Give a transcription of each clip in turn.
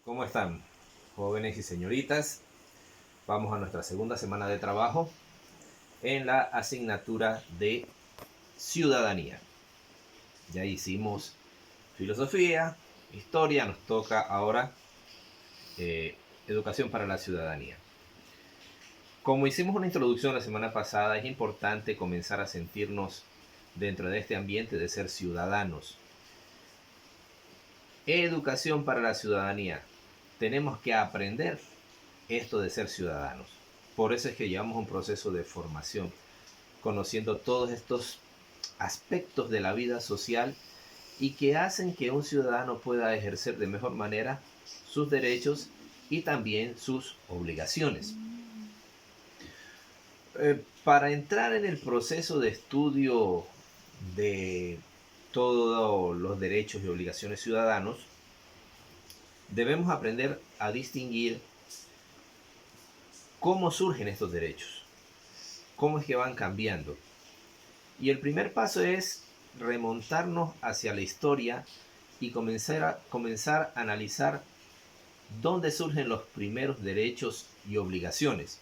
¿Cómo están, jóvenes y señoritas? Vamos a nuestra segunda semana de trabajo en la asignatura de ciudadanía. Ya hicimos filosofía, historia, nos toca ahora educación para la ciudadanía. Como hicimos una introducción la semana pasada, es importante comenzar a sentirnos dentro de este ambiente de ser ciudadanos. Educación para la ciudadanía. Tenemos que aprender esto de ser ciudadanos. Por eso es que llevamos un proceso de formación, conociendo todos estos aspectos de la vida social y que hacen que un ciudadano pueda ejercer de mejor manera sus derechos y también sus obligaciones. Para entrar en el proceso de estudio de todos los derechos y obligaciones ciudadanos, debemos aprender a distinguir cómo surgen estos derechos, cómo es que van cambiando. Y el primer paso es remontarnos hacia la historia y comenzar a analizar dónde surgen los primeros derechos y obligaciones.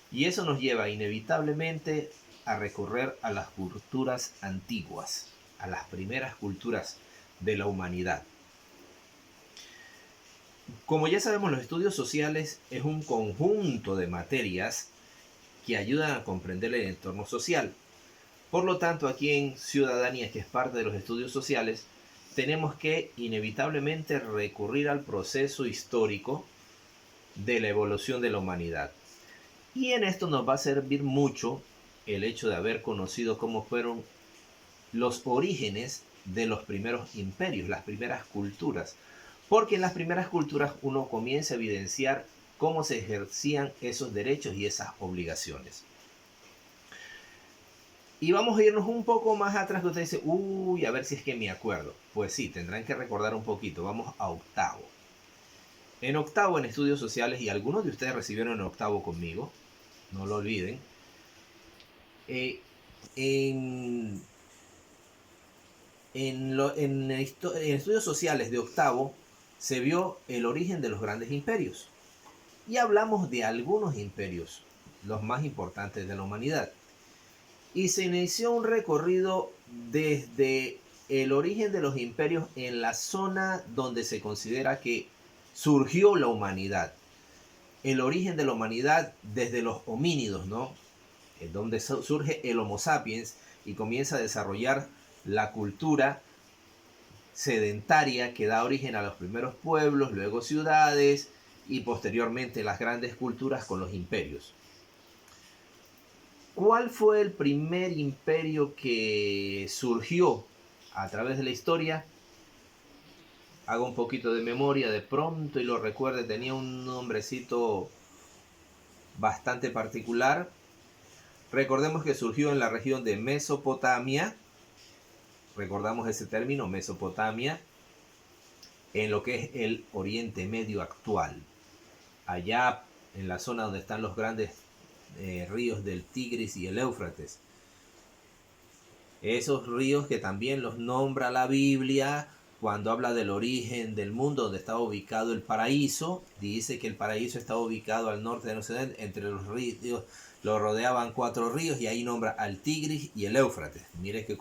Y eso nos lleva inevitablemente a recorrer a las culturas antiguas, a las primeras culturas de la humanidad. Como ya sabemos, los estudios sociales es un conjunto de materias que ayudan a comprender el entorno social. Por lo tanto, aquí en Ciudadanía, que es parte de los estudios sociales, tenemos que inevitablemente recurrir al proceso histórico de la evolución de la humanidad. Y en esto nos va a servir mucho el hecho de haber conocido cómo fueron los orígenes de los primeros imperios, las primeras culturas. Porque en las primeras culturas uno comienza a evidenciar cómo se ejercían esos derechos y esas obligaciones. Y vamos a irnos un poco más atrás, que usted dice, uy, a ver si es que me acuerdo. Pues sí, tendrán que recordar un poquito. Vamos a octavo. En octavo, en estudios sociales, y algunos de ustedes recibieron en octavo conmigo, no lo olviden. En estudios sociales de octavo se vio el origen de los grandes imperios. Y hablamos de algunos imperios, los más importantes de la humanidad. Y se inició un recorrido desde el origen de los imperios en la zona donde se considera que surgió la humanidad. El origen de la humanidad desde los homínidos, ¿no? Es donde surge el Homo sapiens y comienza a desarrollar la cultura sedentaria que da origen a los primeros pueblos, luego ciudades y posteriormente las grandes culturas con los imperios. ¿Cuál fue el primer imperio que surgió a través de la historia? Hago un poquito de memoria de pronto y lo recuerde, tenía un nombrecito bastante particular. Recordemos que surgió en la región de Mesopotamia. Recordamos ese término, Mesopotamia, en lo que es el Oriente Medio actual. Allá en la zona donde están los grandes ríos del Tigris y el Éufrates. Esos ríos que también los nombra la Biblia cuando habla del origen del mundo donde estaba ubicado el paraíso. Dice que el paraíso estaba ubicado al norte del occidente, entre los ríos lo rodeaban 4 ríos y ahí nombra al Tigris y el Éufrates. Mire que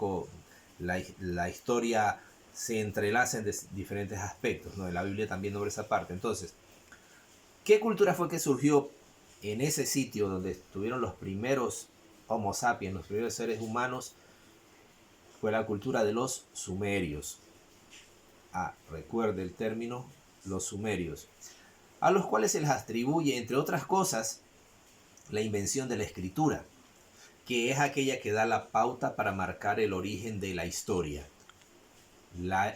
la historia se entrelaza en diferentes aspectos, ¿no? La Biblia también nombra esa parte. Entonces, ¿qué cultura fue que surgió en ese sitio donde estuvieron los primeros Homo sapiens, los primeros seres humanos? Fue la cultura de los sumerios. Recuerde el término, los sumerios, a los cuales se les atribuye, entre otras cosas, la invención de la escritura, que es aquella que da la pauta para marcar el origen de la historia,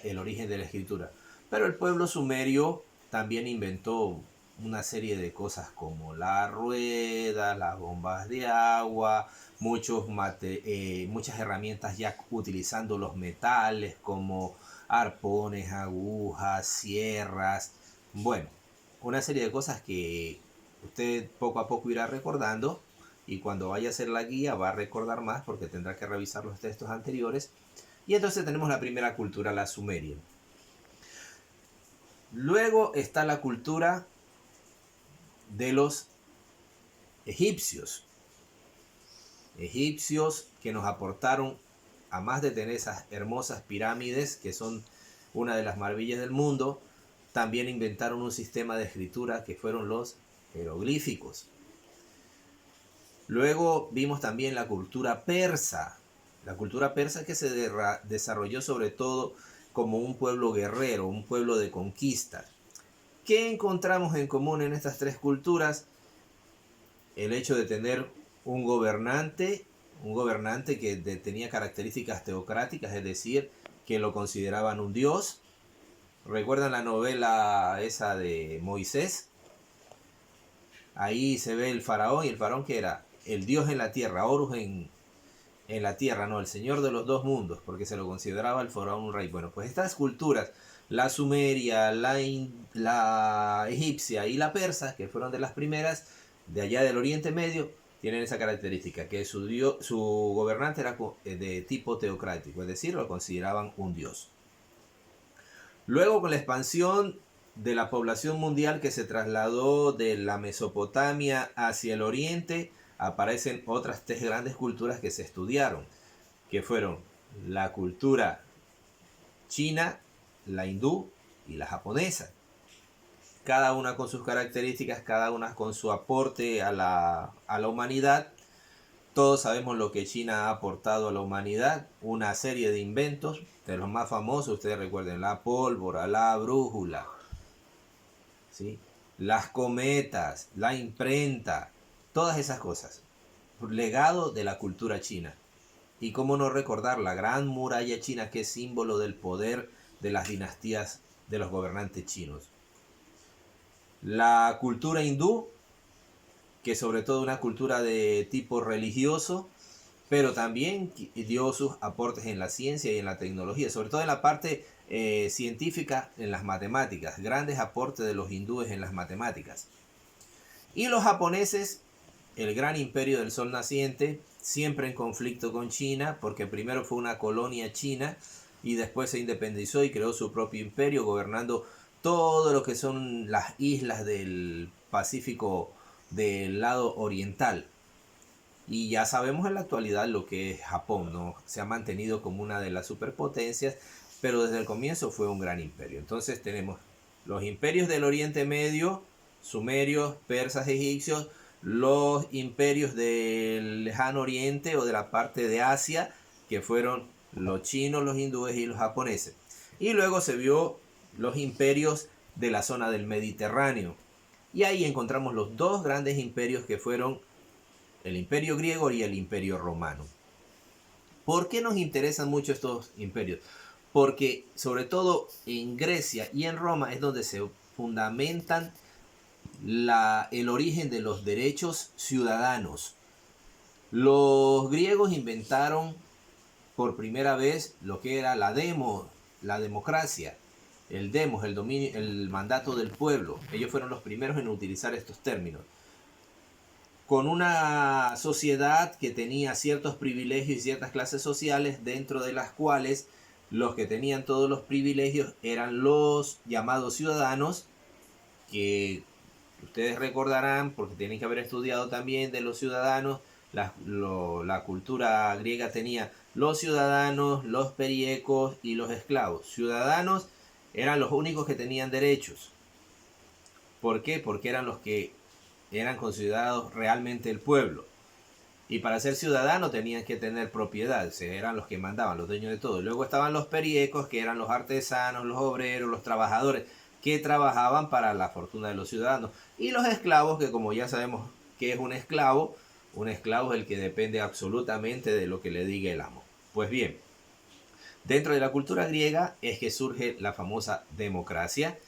el origen de la escritura. Pero el pueblo sumerio también inventó una serie de cosas como la rueda, las bombas de agua, muchas herramientas ya utilizando los metales como arpones, agujas, sierras. Bueno, una serie de cosas que usted poco a poco irá recordando y cuando vaya a hacer la guía va a recordar más porque tendrá que revisar los textos anteriores. Y entonces tenemos la primera cultura, la sumeria. Luego está la cultura de los egipcios. Egipcios que nos aportaron, a más de tener esas hermosas pirámides que son una de las maravillas del mundo, también inventaron un sistema de escritura que fueron los jeroglíficos. Luego vimos también la cultura persa. La cultura persa que se desarrolló sobre todo como un pueblo guerrero, un pueblo de conquista. ¿Qué encontramos en común en estas tres culturas? El hecho de tener un gobernante que tenía características teocráticas, es decir, que lo consideraban un dios. ¿Recuerdan la novela esa de Moisés? Ahí se ve el faraón, y el faraón que era el dios en la tierra, Horus en la tierra, no, el señor de los dos mundos, porque se lo consideraba el faraón un rey. Bueno, pues estas culturas, la sumeria, la egipcia y la persa, que fueron de las primeras de allá del Oriente Medio, tienen esa característica, que su gobernante era de tipo teocrático, es decir, lo consideraban un dios. Luego, con la expansión de la población mundial que se trasladó de la Mesopotamia hacia el oriente, aparecen otras tres grandes culturas que se estudiaron, que fueron la cultura china, la hindú y la japonesa. Cada una con sus características, cada una con su aporte a la humanidad. Todos sabemos lo que China ha aportado a la humanidad, una serie de inventos, de los más famosos, ustedes recuerden, la pólvora, la brújula, ¿sí? Las cometas, la imprenta, todas esas cosas. Legado de la cultura china. Y cómo no recordar la gran muralla china, que es símbolo del poder de las dinastías de los gobernantes chinos. La cultura hindú, que sobre todo una cultura de tipo religioso, pero también dio sus aportes en la ciencia y en la tecnología, sobre todo en la parte científica, en las matemáticas, grandes aportes de los hindúes en las matemáticas. Y los japoneses, el gran imperio del sol naciente, siempre en conflicto con China, porque primero fue una colonia china y después se independizó y creó su propio imperio, gobernando todo lo que son las islas del Pacífico del lado oriental. Y ya sabemos en la actualidad lo que es Japón, ¿no? Se ha mantenido como una de las superpotencias, pero desde el comienzo fue un gran imperio. Entonces tenemos los imperios del Oriente Medio, sumerios, persas, egipcios, los imperios del lejano oriente o de la parte de Asia, que fueron los chinos, los hindúes y los japoneses. Y luego se vio los imperios de la zona del Mediterráneo. Y ahí encontramos los dos grandes imperios que fueron el imperio griego y el imperio romano. ¿Por qué nos interesan mucho estos imperios? Porque sobre todo en Grecia y en Roma es donde se fundamentan el origen de los derechos ciudadanos. Los griegos inventaron por primera vez lo que era la democracia, el demos, el dominio, el mandato del pueblo. Ellos fueron los primeros en utilizar estos términos. Con una sociedad que tenía ciertos privilegios y ciertas clases sociales, dentro de las cuales los que tenían todos los privilegios eran los llamados ciudadanos, que ustedes recordarán, porque tienen que haber estudiado también de los ciudadanos, la cultura griega tenía los ciudadanos, los periecos y los esclavos. Ciudadanos eran los únicos que tenían derechos. ¿Por qué? Porque eran los que eran considerados realmente el pueblo. Y para ser ciudadano tenían que tener propiedad, o sea, eran los que mandaban, los dueños de todo. Y luego estaban los periecos, que eran los artesanos, los obreros, los trabajadores, que trabajaban para la fortuna de los ciudadanos. Y los esclavos, que como ya sabemos que es un esclavo es el que depende absolutamente de lo que le diga el amo. Pues bien, dentro de la cultura griega es que surge la famosa democracia,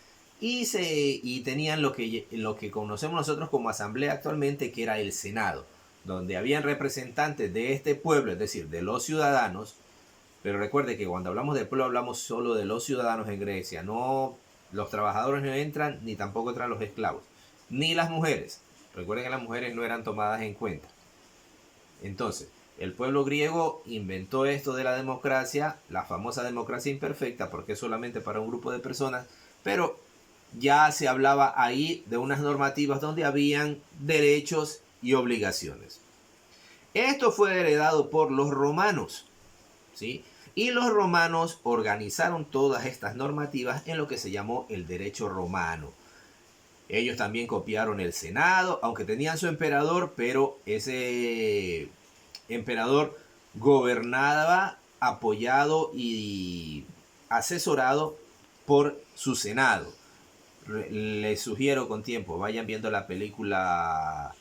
y tenían lo que conocemos nosotros como asamblea actualmente, que era el Senado, donde habían representantes de este pueblo, es decir, de los ciudadanos. Pero recuerde que cuando hablamos del pueblo hablamos solo de los ciudadanos en Grecia. No, los trabajadores no entran, ni tampoco entran los esclavos, ni las mujeres. Recuerden que las mujeres no eran tomadas en cuenta. Entonces, el pueblo griego inventó esto de la democracia, la famosa democracia imperfecta, porque es solamente para un grupo de personas, pero ya se hablaba ahí de unas normativas donde habían derechos y obligaciones. Esto fue heredado por los romanos, ¿sí? Y los romanos organizaron todas estas normativas en lo que se llamó el derecho romano. Ellos también copiaron el Senado, aunque tenían su emperador, pero ese emperador gobernaba apoyado y asesorado por su Senado. Les sugiero con tiempo, vayan viendo la película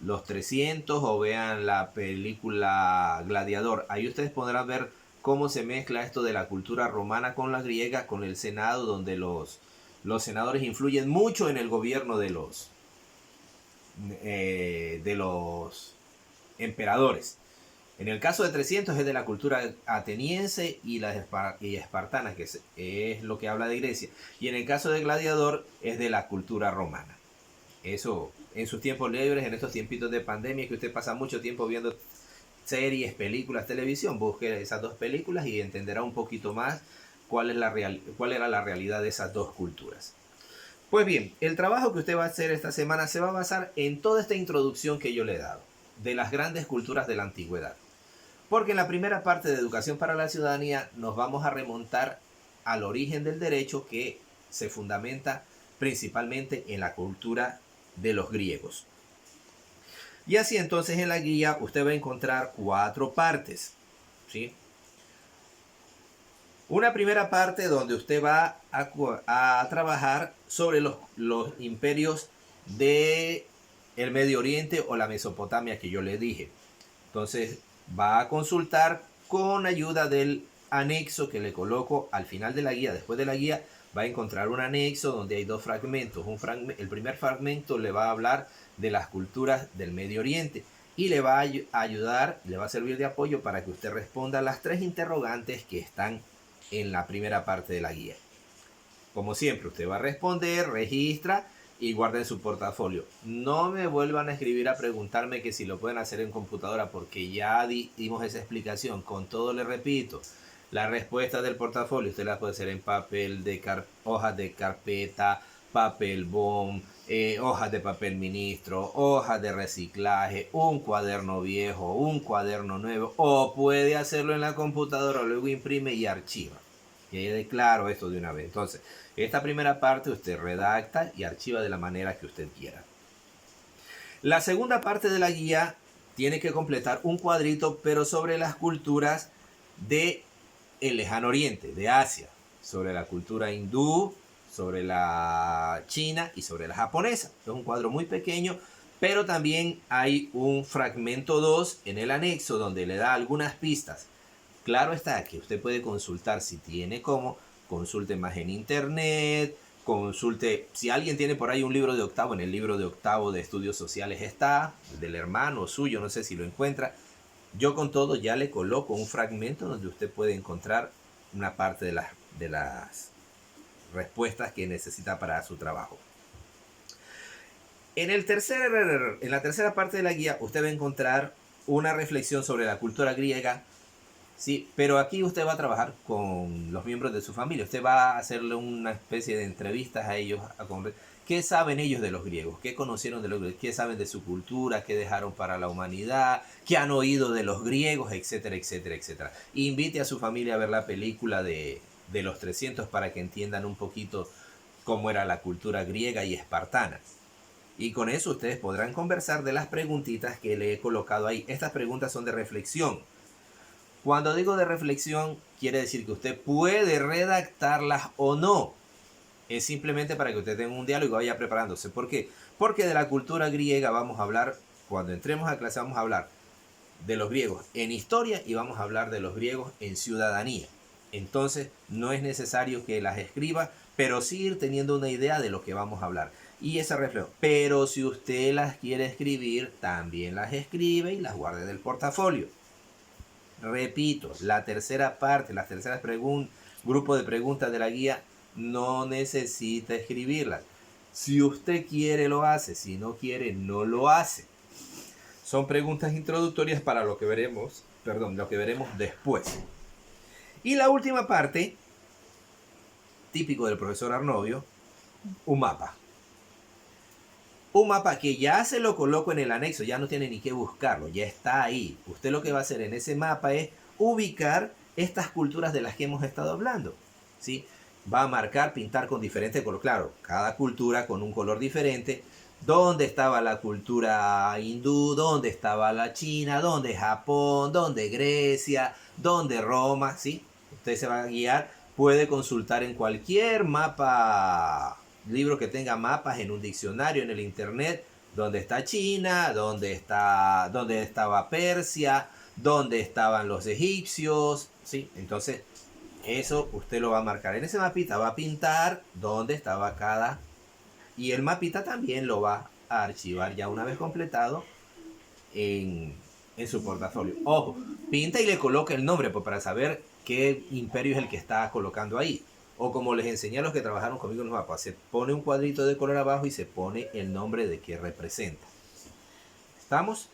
Los 300 o vean la película Gladiador. Ahí ustedes podrán ver cómo se mezcla esto de la cultura romana con la griega, con el Senado, donde los senadores influyen mucho en el gobierno de los emperadores. En el caso de 300 es de la cultura ateniense y espartana, que es lo que habla de Grecia. Y en el caso de Gladiador es de la cultura romana. Eso, en sus tiempos libres, en estos tiempitos de pandemia, que usted pasa mucho tiempo viendo series, películas, televisión, busque esas dos películas y entenderá un poquito más cuál era la realidad de esas dos culturas. Pues bien, el trabajo que usted va a hacer esta semana se va a basar en toda esta introducción que yo le he dado, de las grandes culturas de la antigüedad. Porque en la primera parte de Educación para la Ciudadanía nos vamos a remontar al origen del derecho, que se fundamenta principalmente en la cultura de los griegos. Y así entonces en la guía usted va a encontrar 4 partes, ¿sí? Una primera parte donde usted va a trabajar sobre los imperios de el Medio Oriente o la Mesopotamia que yo le dije. Entonces va a consultar con ayuda del anexo que le coloco al final de la guía. Después de la guía va a encontrar un anexo donde hay 2 fragmentos. El primer fragmento le va a hablar de las culturas del Medio Oriente y le va a ayudar, le va a servir de apoyo para que usted responda las 3 interrogantes que están en la primera parte de la guía. Como siempre, usted va a responder, registra y guarda en su portafolio. No me vuelvan a escribir a preguntarme que si lo pueden hacer en computadora, porque ya dimos esa explicación. Con todo le repito, la respuesta del portafolio usted la puede hacer en papel de hojas de carpeta, papel bond, hojas de papel ministro, hojas de reciclaje, un cuaderno viejo, un cuaderno nuevo, o puede hacerlo en la computadora, luego imprime y archiva. Y ahí declaro esto de una vez. Entonces, esta primera parte usted redacta y archiva de la manera que usted quiera. La segunda parte de la guía tiene que completar un cuadrito, pero sobre las culturas de el lejano oriente, de Asia, sobre la cultura hindú, sobre la china y sobre la japonesa. Es un cuadro muy pequeño, pero también hay un fragmento 2 en el anexo donde le da algunas pistas. Claro está que usted puede consultar si tiene cómo, consulte más en internet, consulte, si alguien tiene por ahí un libro de octavo, en el libro de octavo de estudios sociales está, del hermano suyo, no sé si lo encuentra. Yo con todo ya le coloco un fragmento donde usted puede encontrar una parte de las respuestas que necesita para su trabajo. En la tercera parte de la guía usted va a encontrar una reflexión sobre la cultura griega. Sí, pero aquí usted va a trabajar con los miembros de su familia. Usted va a hacerle una especie de entrevistas a ellos. ¿Qué saben ellos de los griegos? ¿Qué conocieron de los griegos? ¿Qué saben de su cultura? ¿Qué dejaron para la humanidad? ¿Qué han oído de los griegos? Etcétera, etcétera, etcétera. Invite a su familia a ver la película de los 300 para que entiendan un poquito cómo era la cultura griega y espartana. Y con eso ustedes podrán conversar de las preguntitas que le he colocado ahí. Estas preguntas son de reflexión. Cuando digo de reflexión, quiere decir que usted puede redactarlas o no. Es simplemente para que usted tenga un diálogo y vaya preparándose. ¿Por qué? Porque de la cultura griega vamos a hablar, cuando entremos a clase vamos a hablar de los griegos en historia y vamos a hablar de los griegos en ciudadanía. Entonces no es necesario que las escriba, pero sí ir teniendo una idea de lo que vamos a hablar. Y ese reflejo. Pero si usted las quiere escribir, también las escribe y las guarde en el portafolio. Repito, la tercera parte, las terceras grupo de preguntas de la guía no necesita escribirlas. Si usted quiere lo hace, si no quiere no lo hace. Son preguntas introductorias para lo que veremos después. Y la última parte, típico del profesor Arnovio, un mapa. Un mapa que ya se lo coloco en el anexo, ya no tiene ni que buscarlo, ya está ahí. Usted lo que va a hacer en ese mapa es ubicar estas culturas de las que hemos estado hablando, ¿sí? Va a marcar, pintar con diferentes colores. Claro, cada cultura con un color diferente. ¿Dónde estaba la cultura hindú? ¿Dónde estaba la China? ¿Dónde Japón? ¿Dónde Grecia? ¿Dónde Roma? ¿Sí? Usted se va a guiar. Puede consultar en cualquier mapa, libro que tenga mapas, en un diccionario, en el internet, dónde está China, dónde estaba Persia, dónde estaban los egipcios, ¿sí? Entonces, eso usted lo va a marcar en ese mapita, va a pintar dónde estaba cada, y el mapita también lo va a archivar ya una vez completado en su portafolio. Ojo, pinta y le coloca el nombre pues, para saber qué imperio es el que está colocando ahí. O como les enseñé a los que trabajaron conmigo en los mapas, se pone un cuadrito de color abajo y se pone el nombre de que representa. ¿Estamos?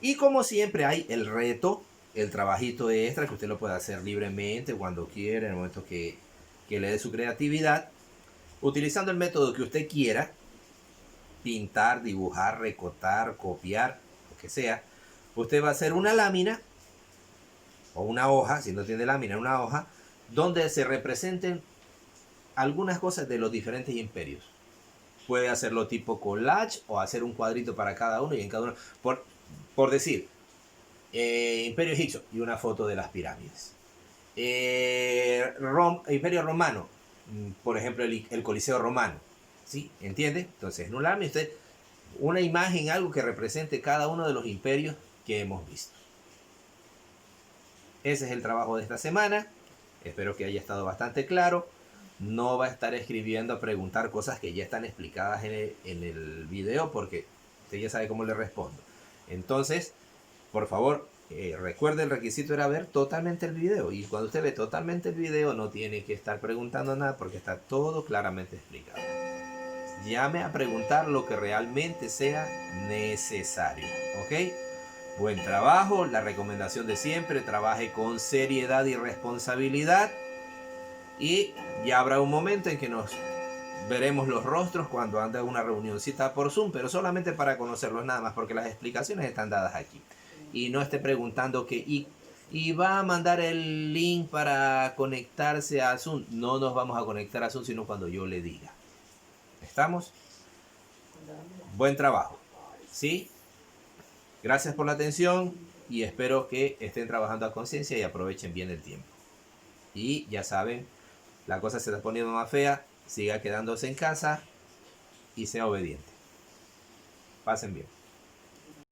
Y como siempre hay el reto, el trabajito extra que usted lo puede hacer libremente cuando quiera, en el momento que le dé su creatividad, utilizando el método que usted quiera, pintar, dibujar, recortar, copiar, lo que sea. Usted va a hacer una lámina o una hoja, si no tiene lámina, una hoja, donde se representen algunas cosas de los diferentes imperios. Puede hacerlo tipo collage o hacer un cuadrito para cada uno y en cada uno. Por decir, Imperio Egipcio y una foto de las pirámides. Imperio Romano, por ejemplo, el Coliseo Romano. ¿Sí? ¿Entiende? Entonces, en un lámina usted una imagen, algo que represente cada uno de los imperios que hemos visto. Ese es el trabajo de esta semana. Espero que haya estado bastante claro. No va a estar escribiendo a preguntar cosas que ya están explicadas en el video porque usted ya sabe cómo le respondo. Entonces, por favor, recuerde, el requisito era ver totalmente el video. Y cuando usted ve totalmente el video no tiene que estar preguntando nada porque está todo claramente explicado. Llame a preguntar lo que realmente sea necesario. ¿Ok? Buen trabajo, la recomendación de siempre, trabaje con seriedad y responsabilidad. Y ya habrá un momento en que nos veremos los rostros cuando ande una reunioncita por Zoom, pero solamente para conocerlos nada más, porque las explicaciones están dadas aquí. Y no esté preguntando que y va a mandar el link para conectarse a Zoom. No nos vamos a conectar a Zoom sino cuando yo le diga. ¿Estamos? Buen trabajo. ¿Sí? Gracias por la atención y espero que estén trabajando a conciencia y aprovechen bien el tiempo. Y ya saben, la cosa se está poniendo más fea, siga quedándose en casa y sea obediente. Pasen bien.